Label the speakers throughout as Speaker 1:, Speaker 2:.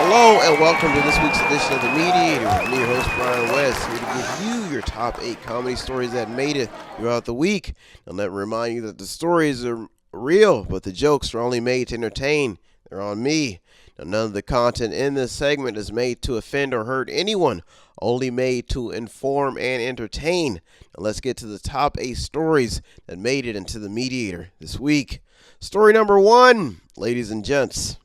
Speaker 1: Hello and welcome to this week's edition of The Mediator. I'm your host, Brian West, here to give you your top 8 comedy stories that made it throughout the week. And let me remind you that the stories are real, but the jokes are only made to entertain. They're on me. Now, none of the content in this segment is made to offend or hurt anyone, only made to inform and entertain. Now, let's get to the top 8 stories that made it into The Mediator this week. Story number 1, ladies and gents.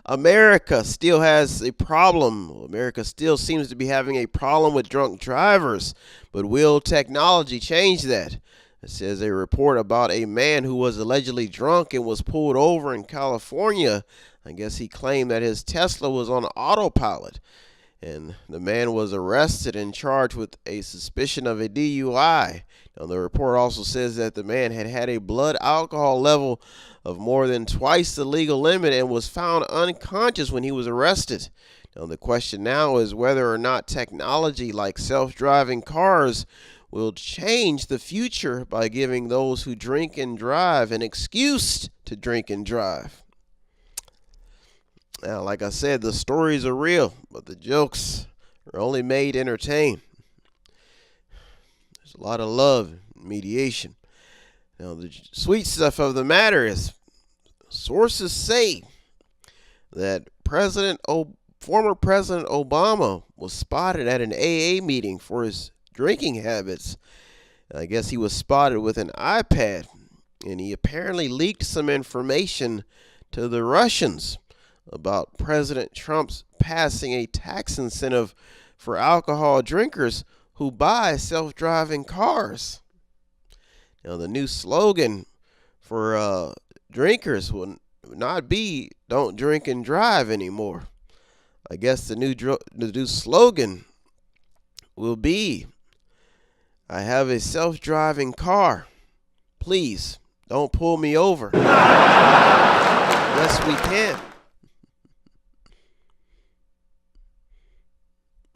Speaker 1: America still has a problem. America still seems to be having a problem with drunk drivers. But will technology change that? It says a report about a man who was allegedly drunk and was pulled over in California. I guess he claimed that his Tesla was on autopilot. And the man was arrested and charged with a suspicion of a DUI. Now, the report also says that the man had had a blood alcohol level of more than twice the legal limit and was found unconscious when he was arrested. Now, the question now is whether or not technology like self-driving cars will change the future by giving those who drink and drive an excuse to drink and drive. Now, like I said, the stories are real, but the jokes are only made to entertain. There's a lot of love in mediation. Now, the sweet stuff of the matter is sources say that former President Obama was spotted at an AA meeting for his drinking habits. I guess he was spotted with an iPad, and he apparently leaked some information to the Russians about President Trump's passing a tax incentive for alcohol drinkers who buy self-driving cars. Now, the new slogan for drinkers will not be "Don't drink and drive" anymore. I guess the new slogan will be, "I have a self-driving car. Please don't pull me over." Yes, we can.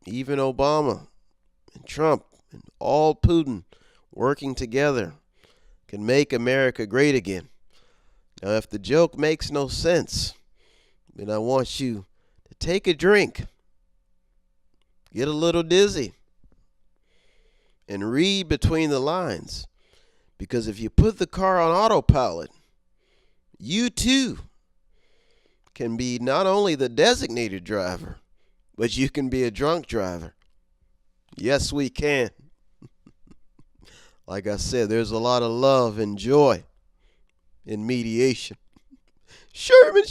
Speaker 1: Even Obama and Trump and all Putin working together can make America great again. Now, if the joke makes no sense, then I want you to take a drink, get a little dizzy, and read between the lines. Because if you put the car on autopilot, you too can be not only the designated driver, but you can be a drunk driver. Yes, we can. Like I said, there's a lot of love and joy in mediation. Sherman.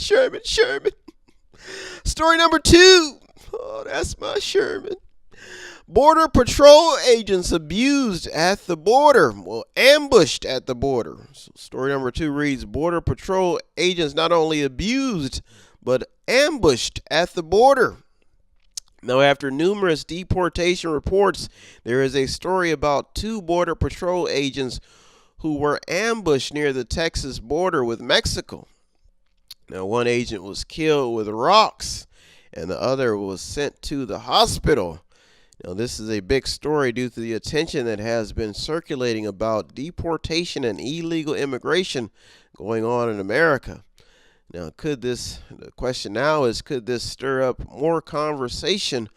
Speaker 1: Story number 2. Oh, that's my Sherman. Border Patrol agents abused at the border. Well, ambushed at the border. So story number 2 reads, Border Patrol agents not only abused, but ambushed at the border. Now, after numerous deportation reports, there is a story about 2 Border Patrol agents who were ambushed near the Texas border with Mexico. Now, one agent was killed with rocks, and the other was sent to the hospital. Now, this is a big story due to the attention that has been circulating about deportation and illegal immigration going on in America. Now, the question now is, could this stir up more conversation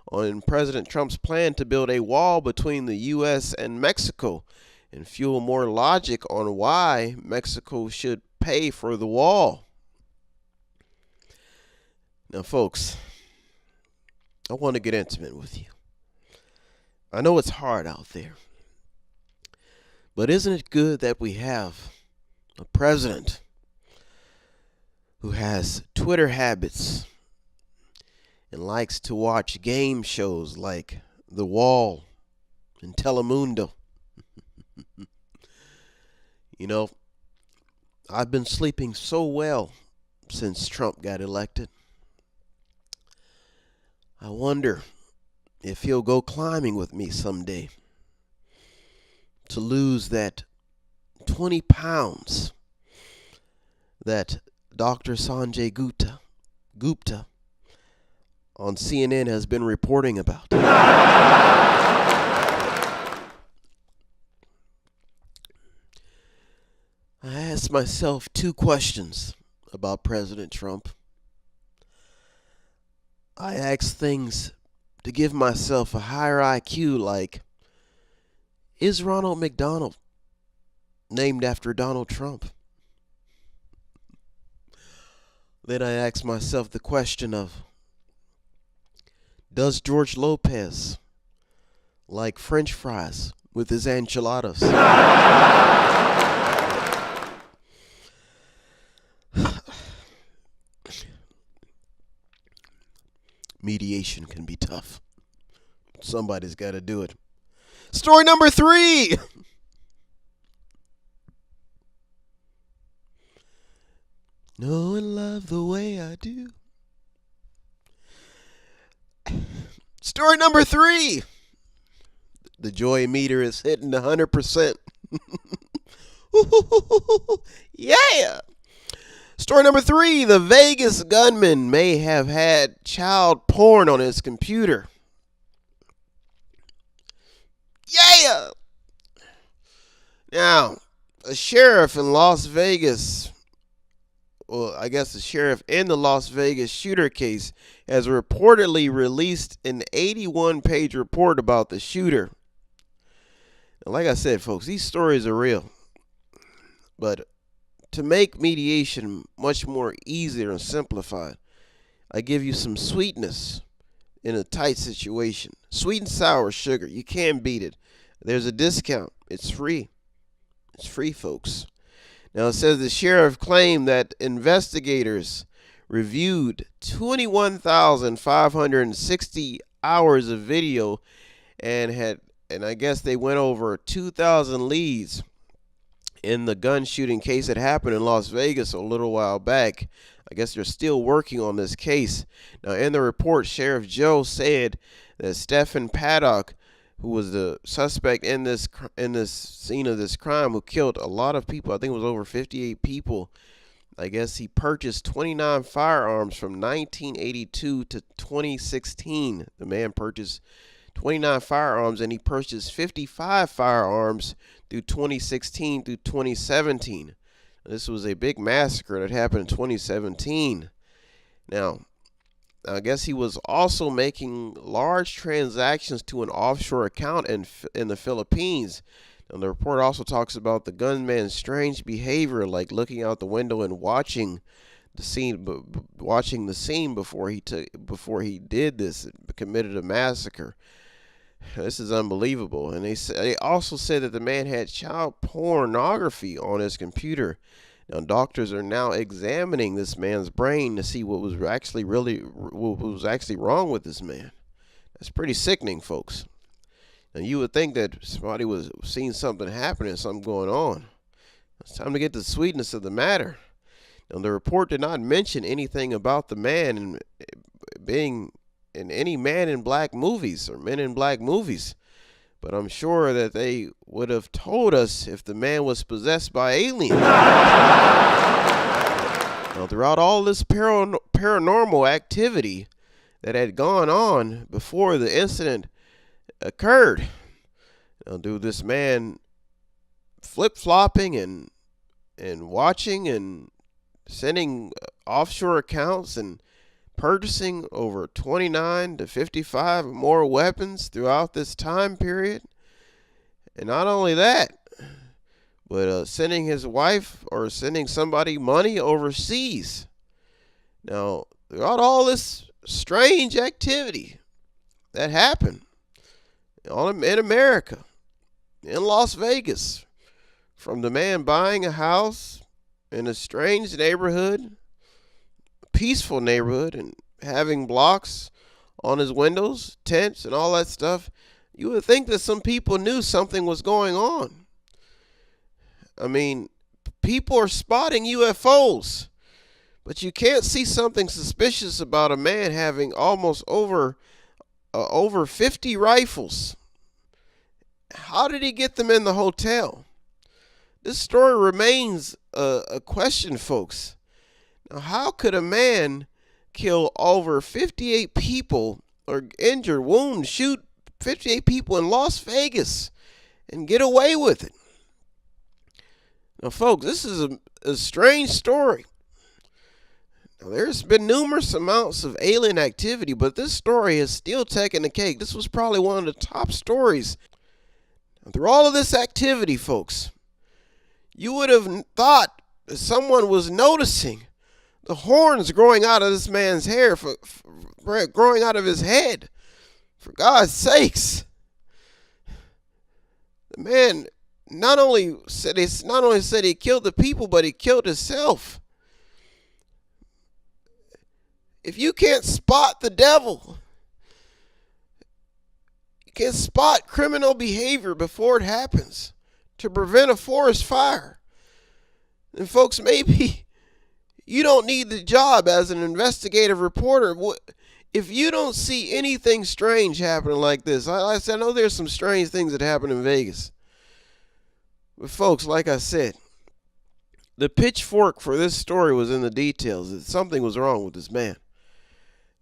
Speaker 1: on President Trump's plan to build a wall between the U.S. and Mexico and fuel more logic on why Mexico should pay for the wall? Now, folks, I want to get intimate with you. I know it's hard out there, but isn't it good that we have a president who has Twitter habits and likes to watch game shows like The Wall and Telemundo? You know, I've been sleeping so well since Trump got elected. I wonder if he'll go climbing with me someday to lose that 20 pounds that Dr. Sanjay Gupta on CNN has been reporting about. I asked myself 2 questions about President Trump. I ask things to give myself a higher IQ, like, is Ronald McDonald named after Donald Trump? Then I ask myself the question of, does George Lopez like French fries with his enchiladas? Mediation can be tough. Somebody's got to do it. Story number 3. Know and love the way I do. Story number 3. The joy meter is hitting 100%. Yeah. Story number 3. The Vegas gunman may have had child porn on his computer. Yeah. Now, a sheriff in Las Vegas, well, I guess the sheriff in the Las Vegas shooter case has reportedly released an 81-page report about the shooter. Now, like I said, folks, these stories are real. But to make mediation much more easier and simplified, I give you some sweetness in a tight situation. Sweet and sour sugar. You can't beat it. There's a discount. It's free. It's free, folks. Now, it says the sheriff claimed that investigators reviewed 21,560 hours of video and I guess they went over 2,000 leads in the gun shooting case that happened in Las Vegas a little while back. I guess they're still working on this case. Now, in the report, Sheriff Joe said that Stephen Paddock, who was the suspect in this scene of this crime, who killed a lot of people, I think it was over 58 people. I guess he purchased 29 firearms from 1982 to 2016. The man purchased 29 firearms, and he purchased 55 firearms through 2016 through 2017. This was a big massacre that happened in 2017. Now, I guess he was also making large transactions to an offshore account in the Philippines. And the report also talks about the gunman's strange behavior, like looking out the window and watching the scene before he did this, committed a massacre. This is unbelievable. And they also said that the man had child pornography on his computer. Now, doctors are now examining this man's brain to see what was actually wrong with this man. That's pretty sickening, folks. Now, you would think that somebody was seeing something happening, something going on. It's time to get to the sweetness of the matter. Now, the report did not mention anything about the man being in any Man in Black movies or Men in Black movies. But I'm sure that they would have told us if the man was possessed by aliens. Now, throughout all this paranormal activity that had gone on before the incident occurred, now, do this man flip-flopping and watching and sending offshore accounts and purchasing over 29 to 55 more weapons throughout this time period. And not only that, but sending his wife or sending somebody money overseas. Now, throughout all this strange activity that happened in America, in Las Vegas, from the man buying a house in a strange neighborhood, peaceful neighborhood, and having blocks on his windows, tents, and all that stuff, you would think that some people knew something was going on. I mean, people are spotting UFOs, but you can't see something suspicious about a man having almost over 50 rifles. How did he get them in the hotel? This story remains a question, folks. Now, how could a man kill over 58 people or injure, wound, shoot 58 people in Las Vegas and get away with it? Now, folks, this is a strange story. Now, there's been numerous amounts of alien activity, but this story has still taken the cake. This was probably one of the top stories. And through all of this activity, folks, you would have thought that someone was noticing the horns growing out of this man's hair, growing out of his head. For God's sakes. The man not only said he killed the people, but he killed himself. If you can't spot the devil, you can't spot criminal behavior before it happens to prevent a forest fire, then folks, maybe you don't need the job as an investigative reporter. If you don't see anything strange happening like this, I know there's some strange things that happen in Vegas. But folks, like I said, the pitchfork for this story was in the details. That something was wrong with this man.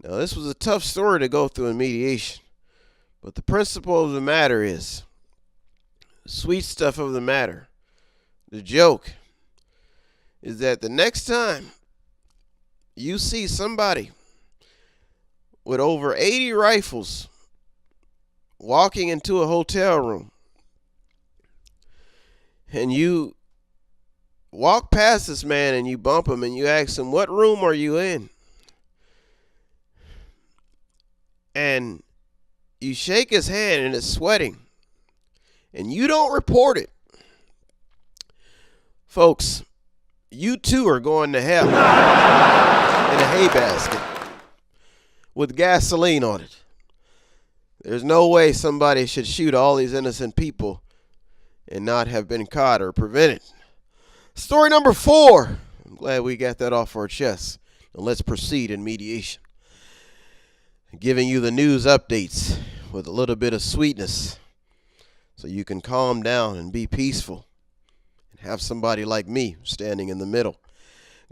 Speaker 1: Now, this was a tough story to go through in mediation. But the principle of the matter is, the sweet stuff of the matter, the joke, is that the next time you see somebody with over 80 rifles walking into a hotel room, and you walk past this man and you bump him and you ask him, what room are you in? And you shake his hand and it's sweating, and you don't report it. Folks, you too are going to hell in a hay basket with gasoline on it. There's no way somebody should shoot all these innocent people and not have been caught or prevented. Story number 4. I'm glad we got that off our chest. Now let's proceed in mediation. Giving you the news updates with a little bit of sweetness so you can calm down and be peaceful and have somebody like me standing in the middle.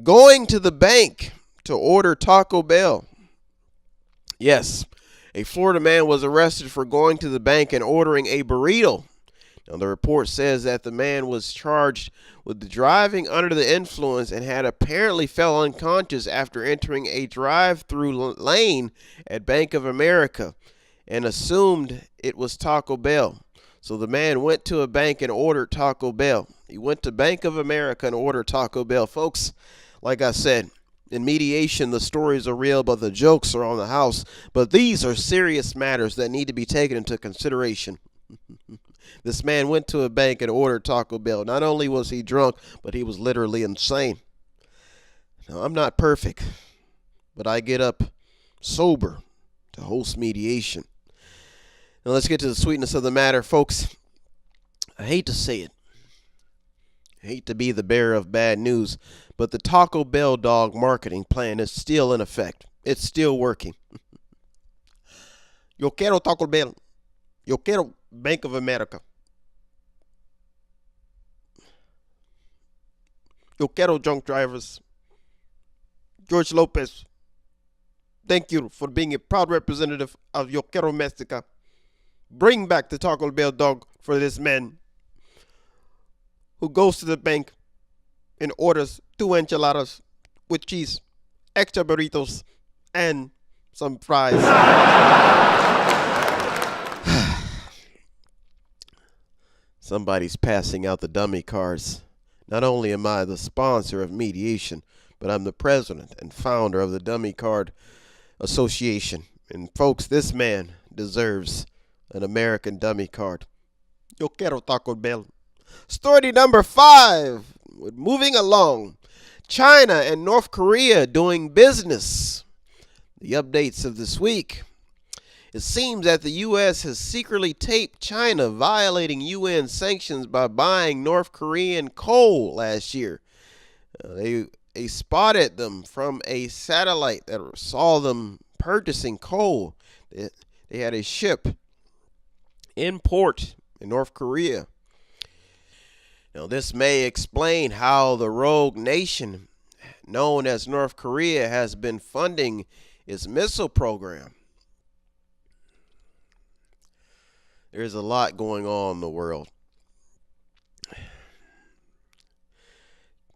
Speaker 1: Going to the bank to order Taco Bell. Yes, a Florida man was arrested for going to the bank and ordering a burrito. Now, the report says that the man was charged with driving under the influence and had apparently fell unconscious after entering a drive-through lane at Bank of America and assumed it was Taco Bell. So the man went to a bank and ordered Taco Bell. He went to Bank of America and ordered Taco Bell. Folks, like I said, in mediation, the stories are real, but the jokes are on the house. But these are serious matters that need to be taken into consideration. This man went to a bank and ordered Taco Bell. Not only was he drunk, but he was literally insane. Now, I'm not perfect, but I get up sober to host mediation. Now, let's get to the sweetness of the matter, folks. I hate to say it. I hate to be the bearer of bad news, but the Taco Bell dog marketing plan is still in effect. It's still working. Yo quiero Taco Bell. Yo quiero Bank of America. Yo quiero drunk drivers. George Lopez, thank you for being a proud representative of Yo quiero Mexica. Bring back the Taco Bell dog for this man who goes to the bank and orders 2 enchiladas with cheese, extra burritos, and some fries. Somebody's passing out the dummy cards. Not only am I the sponsor of mediation, but I'm the president and founder of the Dummy Card Association. And folks, this man deserves an American dummy card. Yo quiero Taco Bell. Story number 5. Moving along. China and North Korea doing business. The updates of this week. It seems that the U.S. has secretly taped China violating UN sanctions by buying North Korean coal last year. They spotted them from a satellite that saw them purchasing coal. They had a ship in port in North Korea. Now, this may explain how the rogue nation known as North Korea has been funding its missile program. There's a lot going on in the world.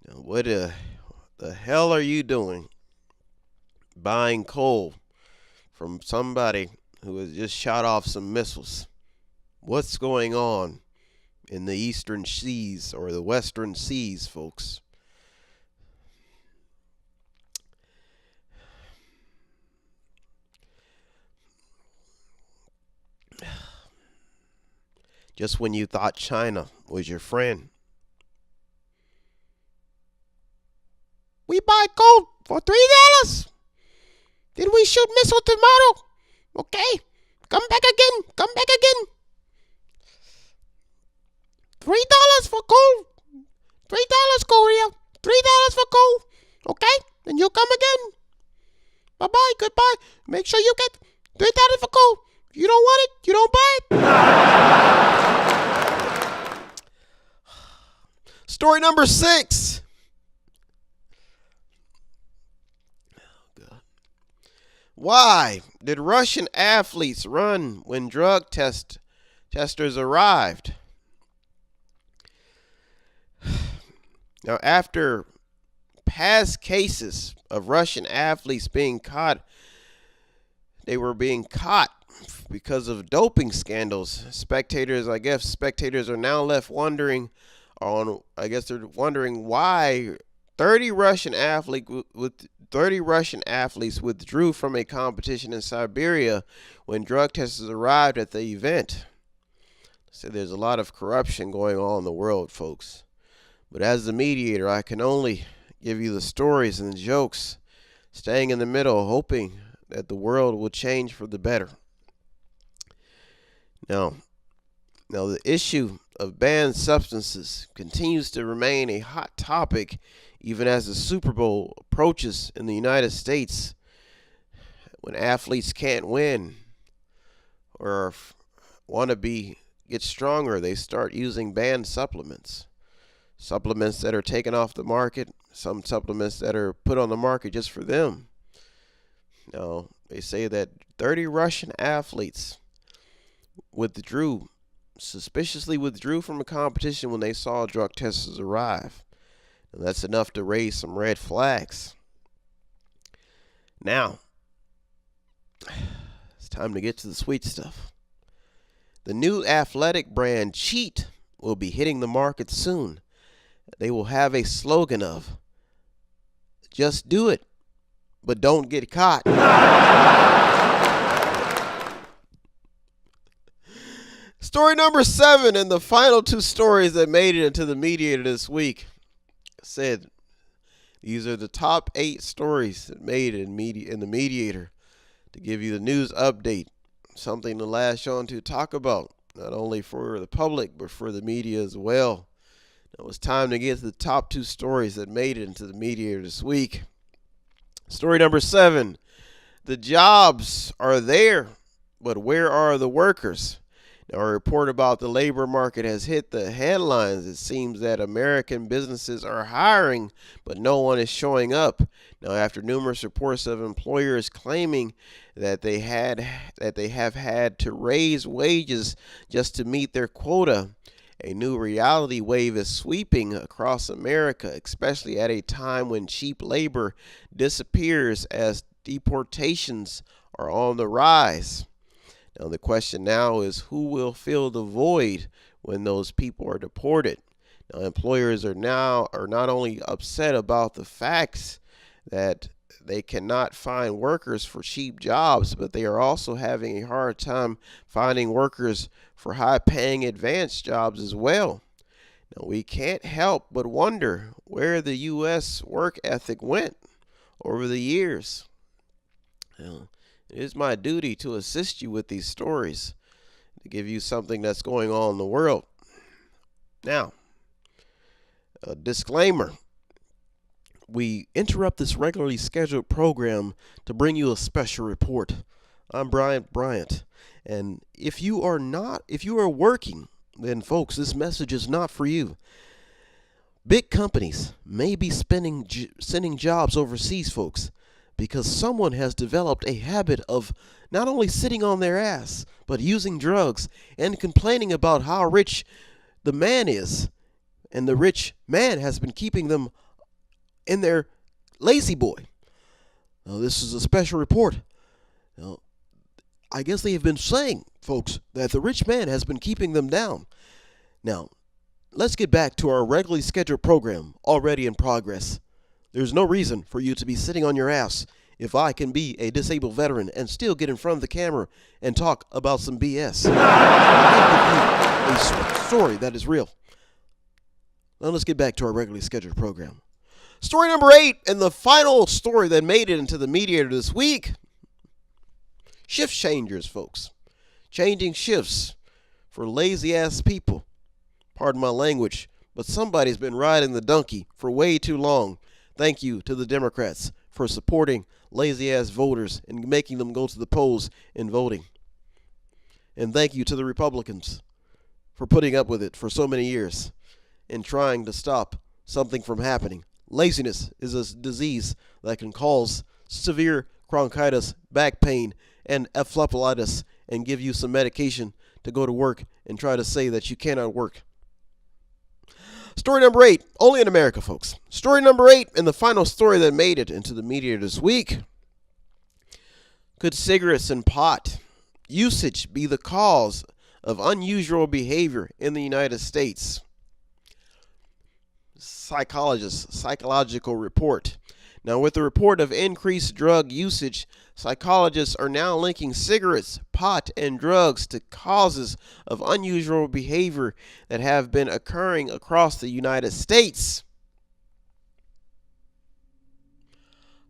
Speaker 1: Now, what the hell are you doing buying coal from somebody who has just shot off some missiles. What's going on in the eastern seas or the western seas, folks? Just when you thought China was your friend. We buy gold for $3. Then we shoot missile tomorrow. Okay, come back again. Come back again. $3 for gold. $3, Korea. $3 for gold. Okay, then you come again. Bye bye. Goodbye. Make sure you get $3 for gold. If you don't want it, you don't buy it. Story number 6. Why did Russian athletes run when drug testers arrived? Now, after past cases of Russian athletes being caught, they were being caught because of doping scandals. Spectators are now left wondering they're wondering why 30 Russian athletes withdrew from a competition in Siberia when drug testers arrived at the event. So there's a lot of corruption going on in the world, folks. But as the mediator, I can only give you the stories and the jokes, staying in the middle, hoping that the world will change for the better. Now the issue of banned substances continues to remain a hot topic even as the Super Bowl approaches in the United States. When athletes can't win or want to get stronger, they start using banned supplements. Supplements that are taken off the market, some supplements that are put on the market just for them. Now, they say that 30 Russian athletes suspiciously withdrew from a competition when they saw drug testers arrive. And that's enough to raise some red flags. Now, it's time to get to the sweet stuff. The new athletic brand Cheat will be hitting the market soon. They will have a slogan of, "Just do it, but don't get caught." Story number 7, and the final 2 stories that made it into the Mediator this week. Said these are the top 8 stories that made it in the Mediator to give you the news update, something to lash on to talk about, not only for the public but for the media as well. Now it's time to get to the top 2 stories that made it into the Mediator this week. Story number 7, the jobs are there, but where are the workers? Now, a report about the labor market has hit the headlines. It seems that American businesses are hiring, but no one is showing up. Now, after numerous reports of employers claiming that they have had to raise wages just to meet their quota, a new reality wave is sweeping across America, especially at a time when cheap labor disappears as deportations are on the rise. Now, the question now is, who will fill the void when those people are deported? Now, employers are not only upset about the facts that they cannot find workers for cheap jobs, but they are also having a hard time finding workers for high-paying advanced jobs as well. Now, we can't help but wonder where the U.S. work ethic went over the years. Now, it is my duty to assist you with these stories, to give you something that's going on in the world. Now, a disclaimer. We interrupt this regularly scheduled program to bring you a special report. I'm Brian Bryant, and if you are working, then folks, this message is not for you. Big companies may be sending jobs overseas, folks, because someone has developed a habit of not only sitting on their ass, but using drugs and complaining about how rich the man is. And the rich man has been keeping them in their lazy boy. Now, this is a special report. Now, I guess they have been saying, folks, that the rich man has been keeping them down. Now, let's get back to our regularly scheduled program, already in progress. There's no reason for you to be sitting on your ass if I can be a disabled veteran and still get in front of the camera and talk about some BS. I give you a story that is real. Now let's get back to our regularly scheduled program. Story number 8, and the final story that made it into the Mediator this week. Shift changers, folks. Changing shifts for lazy-ass people. Pardon my language, but somebody's been riding the donkey for way too long. Thank you to the Democrats for supporting lazy-ass voters and making them go to the polls and voting. And thank you to the Republicans for putting up with it for so many years and trying to stop something from happening. Laziness is a disease that can cause severe bronchitis, back pain, and encephalitis, and give you some medication to go to work and try to say that you cannot work. Story number 8, only in America, folks. Story number 8, and the final story that made it into the media this week. Could cigarettes and pot usage be the cause of unusual behavior in the United States? Psychological report. Now, with the report of increased drug usage, psychologists are now linking cigarettes, pot, and drugs to causes of unusual behavior that have been occurring across the United States.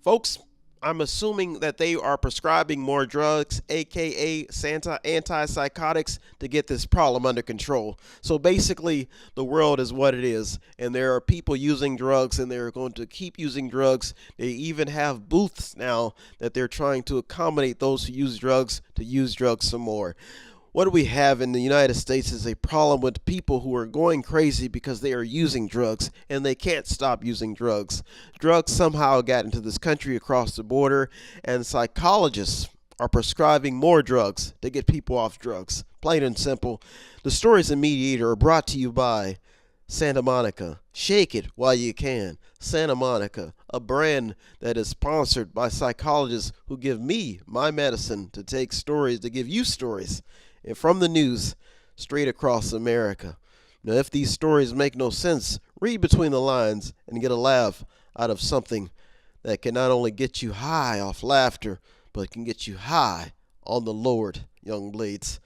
Speaker 1: Folks, I'm assuming that they are prescribing more drugs, aka antipsychotics, to get this problem under control. So basically, the world is what it is, and there are people using drugs, and they're going to keep using drugs. They even have booths now that they're trying to accommodate those who use drugs to use drugs some more. What we have in the United States is a problem with people who are going crazy because they are using drugs and they can't stop using drugs. Drugs somehow got into this country across the border, and psychologists are prescribing more drugs to get people off drugs. Plain and simple. The stories in Mediator are brought to you by Santa Monica. Shake it while you can. Santa Monica, a brand that is sponsored by psychologists who give me my medicine to take stories, to give you stories and from the news straight across America. Now, if these stories make no sense, read between the lines and get a laugh out of something that can not only get you high off laughter, but can get you high on the Lord, young blades.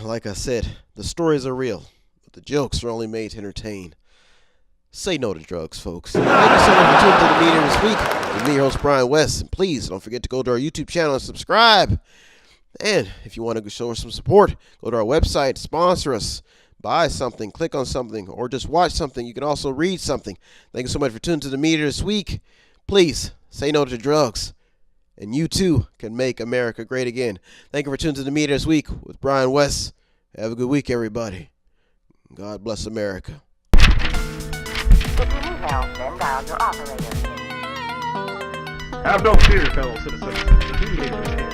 Speaker 1: Like I said, the stories are real, but the jokes are only made to entertain. Say no to drugs, folks. Thank you so much for tuning to the meeting this week. With me, your host, Brian West. And please don't forget to go to our YouTube channel and subscribe. And if you want to show us some support, go to our website, sponsor us, buy something, click on something, or just watch something. You can also read something. Thank you so much for tuning to the media this week. Please say no to drugs, and you too can make America great again. Thank you for tuning to the media this week with Brian West. Have a good week, everybody. God bless America.
Speaker 2: If you need help, then dial your operator.
Speaker 3: Have no fear, fellow citizens. The mediator is here.